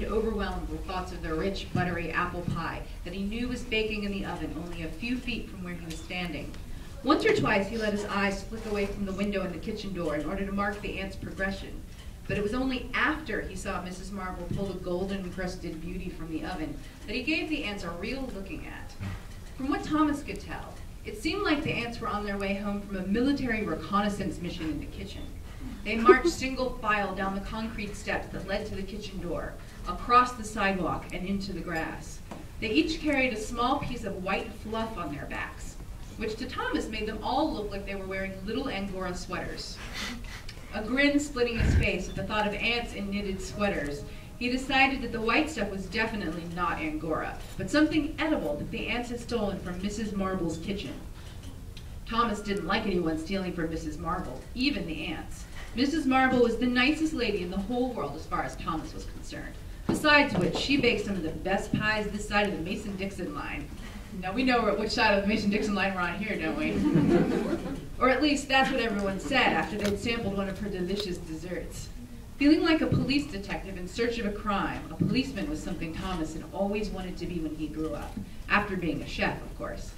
overwhelmed with thoughts of the rich, buttery apple pie that he knew was baking in the oven only a few feet from where he was standing. Once or twice he let his eyes flick away from the window in the kitchen door in order to mark the ants' progression. But it was only after he saw Mrs. Marble pull the golden-crusted beauty from the oven that he gave the ants a real looking at. From what Thomas could tell, it seemed like the ants were on their way home from a military reconnaissance mission in the kitchen. They marched single file down the concrete steps that led to the kitchen door, across the sidewalk, and into the grass. They each carried a small piece of white fluff on their backs, which to Thomas made them all look like they were wearing little Angora sweaters. A grin splitting his face at the thought of ants in knitted sweaters, he decided that the white stuff was definitely not Angora, but something edible that the ants had stolen from Mrs. Marble's kitchen. Thomas didn't like anyone stealing from Mrs. Marble, even the ants. Mrs. Marble was the nicest lady in the whole world as far as Thomas was concerned. Besides which, she baked some of the best pies this side of the Mason-Dixon line. Now we know which side of the Mason-Dixon line we're on here, don't we? Or at least that's what everyone said after they'd sampled one of her delicious desserts. Feeling like a police detective in search of a crime, a policeman was something Thomas had always wanted to be when he grew up, after being a chef, of course.